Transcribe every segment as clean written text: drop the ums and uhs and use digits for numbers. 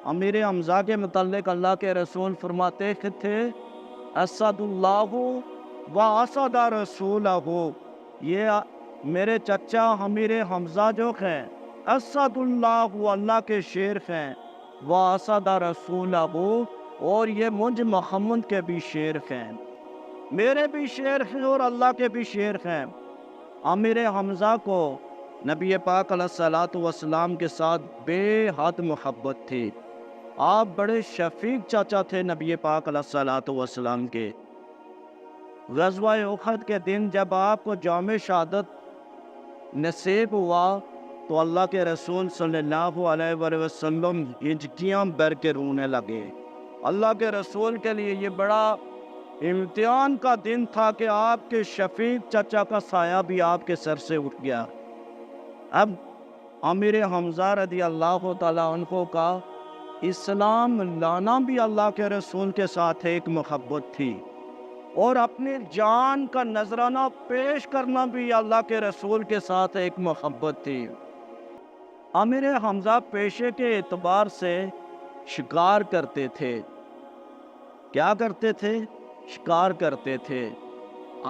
امیر حمزہ کے متعلق اللہ کے رسول فرماتے تھے اسد اللہ و اسد رسولہ، یہ میرے چچا امیر حمزہ جو ہیں اسد اللہ، اللہ کے شیر ہیں، و اسد رسولہ، اور یہ مجھ محمد کے بھی شیر ہیں، میرے بھی شیر ہیں اور اللہ کے بھی شیر ہیں۔ امیر حمزہ کو نبی پاک علیہ الصلوۃ والسلام کے ساتھ بے حد محبت تھی۔ آپ بڑے شفیق چاچا تھے نبی پاک علیہ الصلوۃ والسلام کے۔ غزوہ احد کے دن جب آپ کو جام شہادت نصیب ہوا تو اللہ کے رسول صلی اللہ علیہ وآلہ وسلم ہچکیاں بھر کے رونے لگے۔ اللہ کے رسول کے لیے یہ بڑا امتحان کا دن تھا کہ آپ کے شفیق چچا کا سایہ بھی آپ کے سر سے اٹھ گیا۔ اب امیر حمزہ رضی اللہ تعالیٰ عنہ کا اسلام لانا بھی اللہ کے رسول کے ساتھ ایک محبت تھی، اور اپنی جان کا نذرانہ پیش کرنا بھی اللہ کے رسول کے ساتھ ایک محبت تھی۔ امیر حمزہ پیشے کے اعتبار سے شکار کرتے تھے۔ کیا کرتے تھے؟ شکار کرتے تھے۔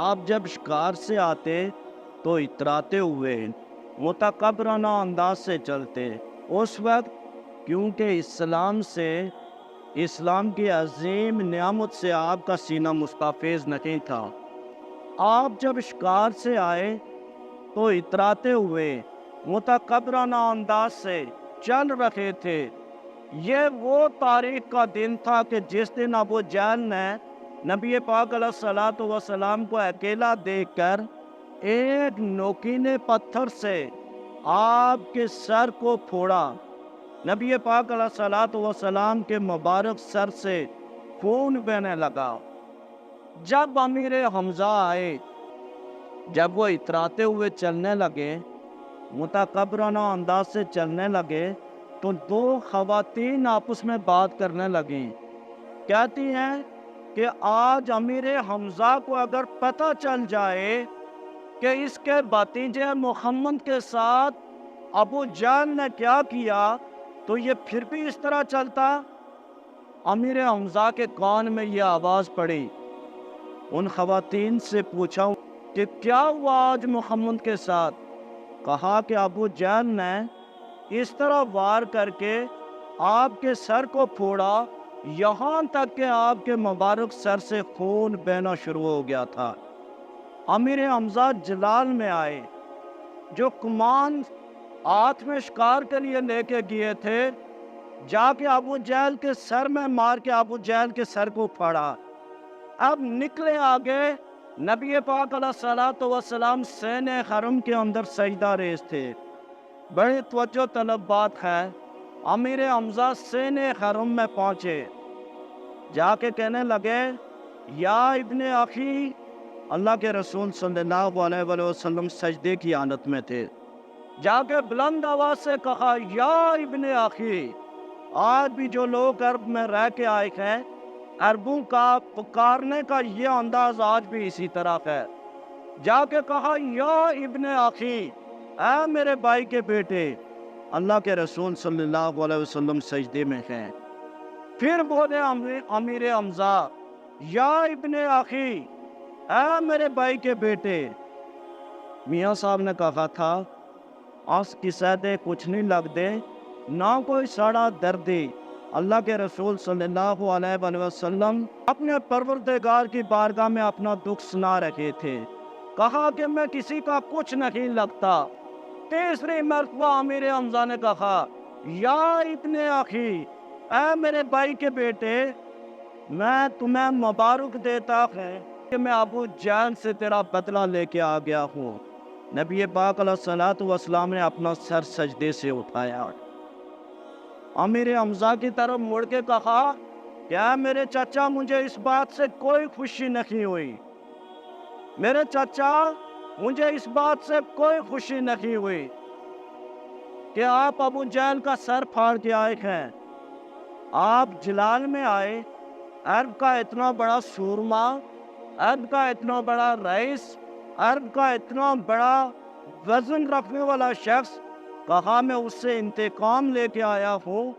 آپ جب شکار سے آتے تو اتراتے ہوئے متکبرانہ انداز سے چلتے۔ اس وقت کیونکہ اسلام کی عظیم نعمت سے آپ کا سینہ مستحفظ نہیں تھا، آپ جب شکار سے آئے تو اتراتے ہوئے متکبرانہ انداز سے چل رہے تھے۔ یہ وہ تاریخ کا دن تھا کہ جس دن ابو جہل نے نبی پاک علیہ الصلوۃ والسلام کو اکیلا دیکھ کر ایک نوکیلے پتھر سے آپ کے سر کو پھوڑا۔ نبی پاک علیہ الصلوۃ والسلام کے مبارک سر سے خون بہنے لگا۔ جب امیر حمزہ آئے، جب وہ اتراتے ہوئے چلنے لگے، متکبرانہ انداز سے چلنے لگے، تو دو خواتین آپس میں بات کرنے لگیں۔ کہتی ہیں کہ آج امیر حمزہ کو اگر پتہ چل جائے کہ اس کے بھتیجے محمد کے ساتھ ابو جہل نے کیا کیا تو یہ پھر بھی اس طرح چلتا۔ امیر حمزہ کے کان میں یہ آواز پڑی۔ ان خواتین سے پوچھا کہ کیا ہوا آج محمد کے ساتھ؟ کہا کہ ابو جہل نے اس طرح وار کر کے آپ کے سر کو پھوڑا، یہاں تک کہ آپ کے مبارک سر سے خون بہنا شروع ہو گیا تھا۔ امیر حمزہ جلال میں آئے، جو کمان ہاتھ میں شکار کے لیے لے کے گئے تھے، جا کے ابو جہل کے سر میں مار کے ابو جہل کے سر کو پھاڑا۔ اب نکلے آگے، نبی پاک علیہ الصلوۃ والسلام سین حرم کے اندر سجدہ ریز تھے۔ بڑی توجہ طلب بات ہے، امیر حمزہ سین حرم میں پہنچے، جا کے کہنے لگے یا ابن اخی، اللہ کے رسول صلی اللہ علیہ وآلہ وسلم سجدے کی حالت میں تھے، جا کے بلند آواز سے کہا یا ابن اخی۔ آج بھی جو لوگ عرب میں رہ کے آئے ہیں، عربوں کا پکارنے کا یہ انداز آج بھی اسی طرح ہے۔ جا کے کہا یا ابن اخی، اے میرے بھائی کے بیٹے۔ اللہ کے رسول صلی اللہ علیہ وسلم سجدے میں ہیں۔ پھر بولے امیر حمزہ یا ابن اخی، اے میرے بھائی کے بیٹے۔ میاں صاحب نے کہا تھا آس کسے دے کچھ نہیں لگ دے، نہ کوئی ساڑا دردی۔ اللہ کے رسول صلی اللہ علیہ وآلہ وسلم اپنے پروردگار کی بارگاہ میں اپنا دکھ سنا رہے تھے۔ کہا کہ میں کسی کا کچھ نہیں لگتا۔ تیسری مرتبہ امیر حمزہ نے کہا یا ابن اخی، اے میرے بھائی کے بیٹے، میں تمہیں مبارک دیتا ہوں کہ میں ابو جہل سے تیرا بدلہ لے کے آ گیا ہوں۔ نبی پاک علیہ الصلوۃ والسلام نے اپنا سر سجدے سے اٹھایا، امیر حمزہ کی طرف مڑ کے کہا کیا میرے چچا، مجھے اس بات سے کوئی خوشی نہیں ہوئی، میرے چچا مجھے اس بات سے کوئی خوشی نہیں ہوئی کہ آپ ابو جہل کا سر پھاڑ کے آئے ہیں۔ آپ جلال میں آئے، عرب کا اتنا بڑا سورما، عرب کا اتنا بڑا رئیس، عرب کا اتنا بڑا وزن رکھنے والا شخص، کہا میں اس سے انتقام لے کے آیا ہوں۔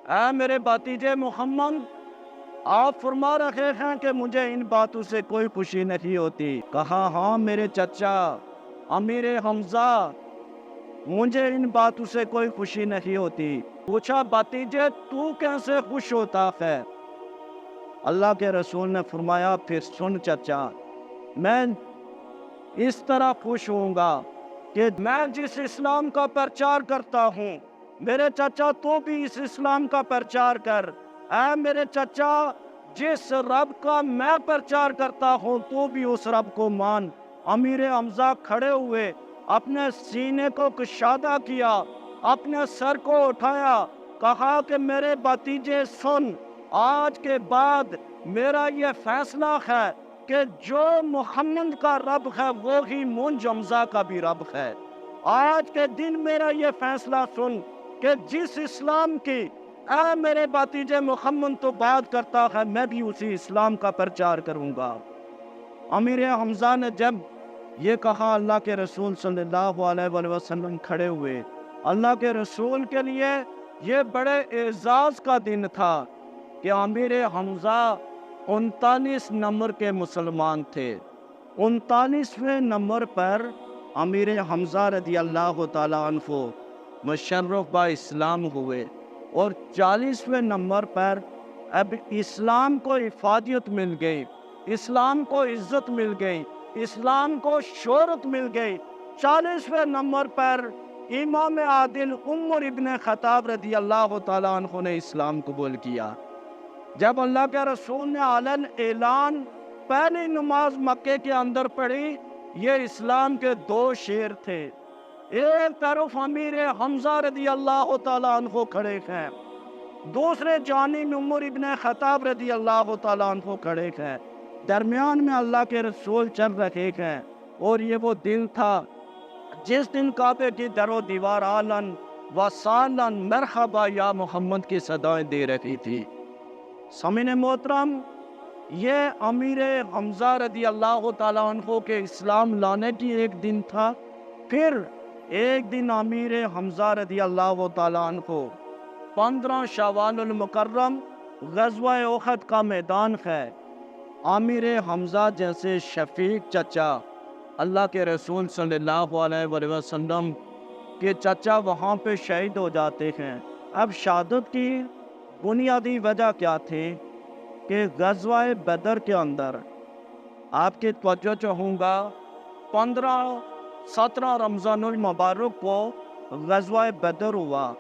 اے میرے بھتیجے محمد، آپ فرما رہے ہیں کہ مجھے ان باتوں سے کوئی خوشی نہیں ہوتی۔ کہا ہاں میرے چچا امیر حمزہ، مجھے ان باتوں سے کوئی خوشی نہیں ہوتی۔ پوچھا بھتیجے تو کیسے خوش ہوتا ہے؟ اللہ کے رسول نے فرمایا پھر سن چچا، میں اس طرح خوش ہوں گا کہ میں جس اسلام کا پرچار کرتا ہوں، میرے چچا تو بھی اس اسلام کا پرچار کر۔ اے میرے چچا، جس رب کا میں پرچار کرتا ہوں تو بھی اس رب کو مان۔ امیر حمزہ کھڑے ہوئے، اپنے سینے کو کشادہ کیا، اپنے سر کو اٹھایا، کہا کہ میرے بھتیجے سن، آج کے بعد میرا یہ فیصلہ ہے کہ جو محمد کا رب ہے وہی منج حمزہ کا بھی رب ہے۔ آج کے دن میرا یہ فیصلہ سن کہ جس اسلام کی اے میرے بھتیجے محمد تو بات کرتا ہے، میں بھی اسی اسلام کا پرچار کروں گا۔ امیر حمزہ نے جب یہ کہا، اللہ کے رسول صلی اللہ علیہ وآلہ وسلم کھڑے ہوئے۔ اللہ کے رسول کے لیے یہ بڑے اعزاز کا دن تھا کہ امیر حمزہ 39 نمبر کے مسلمان تھے۔ 39ویں نمبر پر امیر حمزہ رضی اللہ تعالیٰ عنہ مشرف با اسلام ہوئے، اور 40ویں نمبر پر اب اسلام کو افادیت مل گئی، اسلام کو عزت مل گئی، اسلام کو شہرت مل گئی۔ 40ویں نمبر پر امام عادل عمر ابن خطاب رضی اللہ تعالیٰ عنہ نے اسلام قبول کیا۔ جب اللہ کے رسول نے علن اعلان پہلی نماز مکے کے اندر پڑھی، یہ اسلام کے دو شیر تھے۔ ایک طرف امیر حمزہ رضی اللہ تعالیٰ عنہ کھڑے ہیں، دوسرے جانب عمر ابن خطاب رضی اللہ تعالیٰ عنہ کھڑے ہیں، درمیان میں اللہ کے رسول چل رہے ہیں۔ اور یہ وہ دن تھا جس دن کعبے کی در و دیوار آلن و سالن مرحبا یا محمد کی صدائیں دے رہی تھی۔ سامعین محترم، یہ امیر حمزہ رضی اللہ تعالیٰ عنہ کے اسلام لانے کی ایک دن تھا۔ پھر ایک دن امیر حمزہ رضی اللہ تعالیٰ عنہ 15 شوال المکرم غزوہ احد کا میدان ہے۔ امیر حمزہ جیسے شفیق چچا، اللہ کے رسول صلی اللہ علیہ وآلہ وسلم کے چچا وہاں پہ شہید ہو جاتے ہیں۔ اب شہادت کی بنیادی وجہ کیا تھی کہ غزوہ بدر کے اندر آپ کی توجہ چاہوں گا، 17 رمضان المبارک کو غزوہ بدر ہوا۔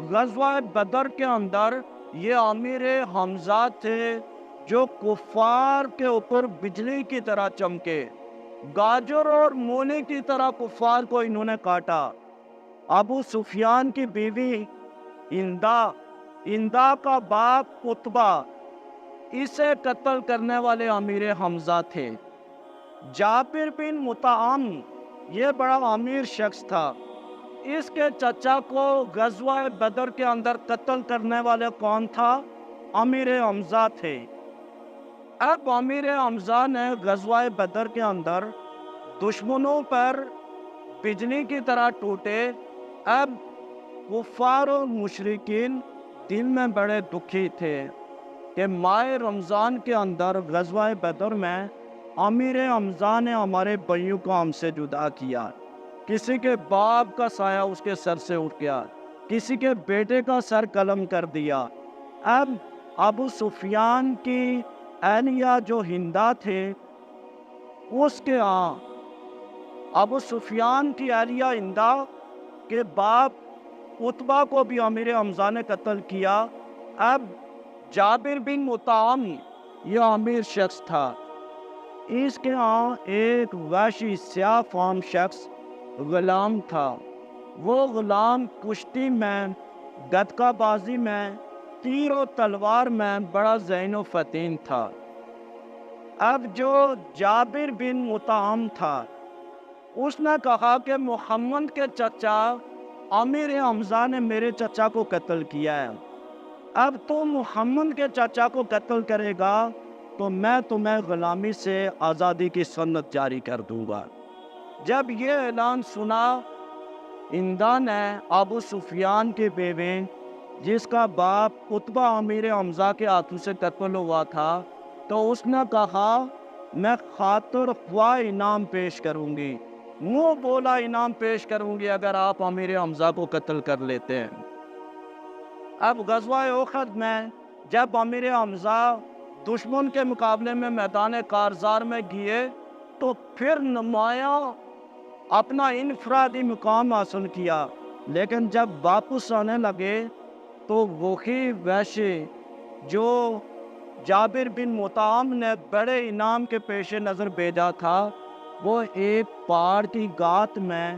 غزوہ بدر کے اندر یہ امیر حمزہ تھے جو کفار کے اوپر بجلی کی طرح چمکے، گاجر اور مولی کی طرح کفار کو انہوں نے کاٹا۔ ابو سفیان کی بیوی ہندا کا باپ عتبہ، اسے قتل کرنے والے امیر حمزہ تھے۔ جابر بن مطعم یہ بڑا امیر شخص تھا، اس کے چچا کو غزوہ بدر کے اندر قتل کرنے والے کون تھا؟ امیر حمزہ تھے۔ اب امیر حمزہ نے غزوہ بدر کے اندر دشمنوں پر بجلی کی طرح ٹوٹے۔ اب کفار و مشرکین دل میں بڑے دکھی تھے کہ ماہ رمضان کے اندر غزوہ بدر میں امیر حمزہ نے ہمارے بھائیوں کو ہم سے جدا کیا، کسی کے باپ کا سایہ اس کے سر سے اٹھ گیا، کسی کے بیٹے کا سر قلم کر دیا۔ اب ابو سفیان کی اہلیہ جو ہندا تھے، اس کے ابو سفیان کی اہلیہ ہندا کے باپ عتبہ کو بھی امیر حمزہ نے قتل کیا۔ اب جابر بن مطعم یہ امیر شخص تھا، اس کے ایک وحشی سیاہ فام شخص غلام تھا۔ وہ غلام کشتی میں، گتکا بازی میں، تیر و تلوار میں بڑا ذہین و فطن تھا۔ اب جو جابر بن مطعم تھا، اس نے کہا کہ محمد کے چچا امیر حمزہ نے میرے چچا کو قتل کیا ہے، اب تو محمد کے چچا کو قتل کرے گا تو میں تمہیں غلامی سے آزادی کی سنت جاری کر دوں گا۔ جب یہ اعلان سنا، ہندا نے ابو سفیان کے بیوے جس کا باپ عتبہ امیر حمزہ کے ہاتھوں سے قتل ہوا تھا، تو اس نے کہا میں خاطر خواہ انعام پیش کروں گی، منہ بولا انعام پیش کروں گی اگر آپ امیر حمزہ کو قتل کر لیتے ہیں۔ اب غزوہ احد میں جب امیر حمزہ دشمن کے مقابلے میں میدان کارزار میں گئے تو پھر نمایاں اپنا انفرادی مقام حاصل کیا، لیکن جب واپس آنے لگے تو وہی وحشی جو جابر بن مطعم نے بڑے انعام کے پیش نظر بھیجا تھا، وہ ایک پہاڑ کی گات میں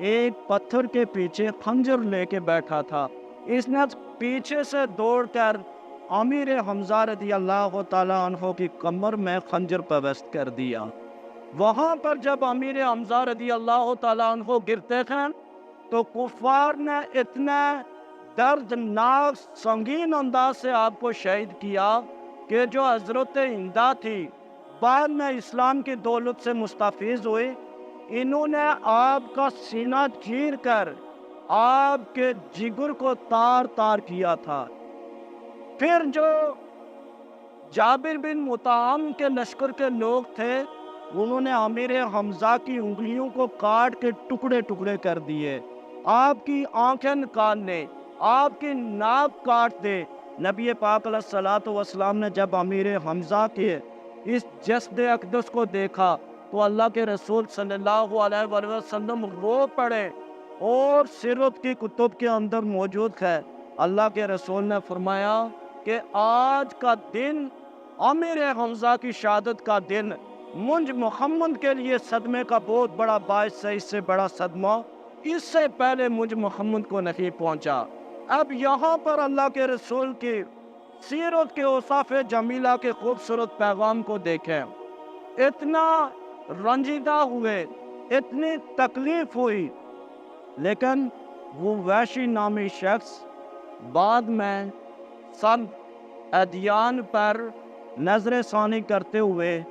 ایک پتھر کے پیچھے خنجر لے کے بیٹھا تھا۔ اس نے پیچھے سے دوڑ کر امیر حمزہ رضی اللہ تعالیٰ عنہ کی کمر میں خنجر پیوست کر دیا۔ وہاں پر جب امیر حمزہ رضی اللہ تعالیٰ عنہ گرتے تھے تو کفار نے اتنے دردناک سنگین انداز سے آپ کو شہید کیا کہ جو حضرت ہندہ تھی، بعد میں اسلام کی دولت سے مستفیض ہوئی، انہوں نے آپ کا سینہ چیر کر آپ کے جگر کو تار تار کیا تھا۔ پھر جو جابر بن مطعم کے لشکر کے لوگ تھے، انہوں نے امیر حمزہ کی انگلیوں کو کاٹ کے ٹکڑے ٹکڑے کر دیے، آپ کی آنکھیں نکالنے، آپ کی ناک کاٹ دے۔ نبی پاک علیہ الصلوۃ والسلام نے جب امیر حمزہ کے اس جسد اقدس کو دیکھا تو اللہ کے رسول صلی اللہ علیہ وآلہ وسلم رو پڑے، اور سیرت کی کتب کے اندر موجود ہے، اللہ کے رسول نے فرمایا کہ آج کا دن امیر حمزہ کی شہادت کا دن منج محمد کے لیے صدمے کا بہت بڑا باعث ہے، اس سے بڑا صدمہ اس سے پہلے منج محمد کو نہیں پہنچا۔ اب یہاں پر اللہ کے رسول کی سیرت کے اوصاف جمیلہ کے خوبصورت پیغام کو دیکھیں، اتنا رنجیدہ ہوئے، اتنی تکلیف ہوئی، لیکن وہ وحشی نامی شخص بعد میں سب ادیان پر نظر ثانی کرتے ہوئے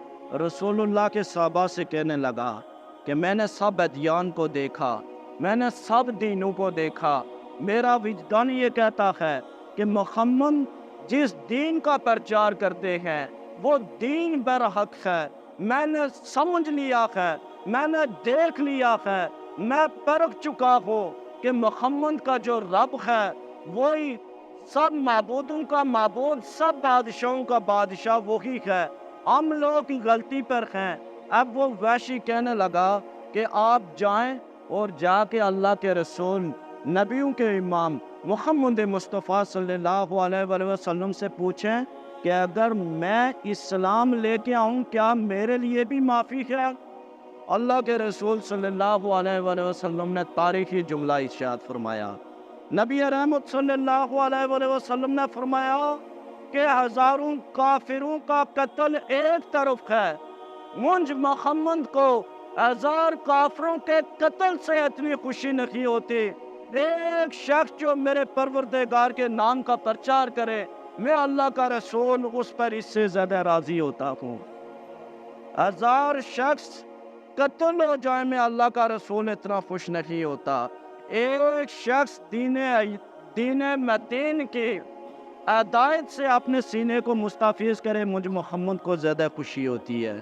رسول اللہ کے صحابہ سے کہنے لگا کہ میں نے سب ادیان کو دیکھا، میں نے سب دینوں کو دیکھا، میرا وجدان یہ کہتا ہے کہ محمد جس دین کا پرچار کرتے ہیں وہ دین برحق ہے، میں نے سمجھ لیا ہے، میں نے دیکھ لیا ہے، میں پرکھ چکا ہوں کہ محمد کا جو رب ہے وہی سب معبودوں کا معبود، سب بادشاہوں کا بادشاہ وہی ہے، ہم لوگ کی غلطی پر ہیں۔ اب وہ وحشی کہنے لگا کہ آپ جائیں اور جا کے اللہ کے رسول، نبیوں کے امام محمد مصطفیٰ صلی اللہ علیہ وآلہ وسلم سے پوچھیں کہ اگر میں اسلام لے کے آؤں کیا میرے لیے بھی معافی ہے؟ اللہ کے رسول صلی اللہ علیہ وآلہ وسلم نے تاریخی جملہ ارشاد فرمایا، نبی رحمت صلی اللہ علیہ وآلہ وسلم نے فرمایا کہ ہزاروں کافروں کا قتل ایک طرف ہے، منج محمد کو ہزار کافروں کے قتل سے اتنی خوشی نہیں ہوتی، ایک شخص جو میرے پروردگار کے نام کا پرچار کرے، میں اللہ کا رسول اس پر اس سے زیادہ راضی ہوتا ہوں۔ ہزار شخص قتل ہو جائے میں اللہ کا رسول اتنا خوش نہیں ہوتا، ایک شخص دین متین کی عدائت سے اپنے سینے کو مستحفظ کرے، مجھ محمد کو زیادہ خوشی ہوتی ہے۔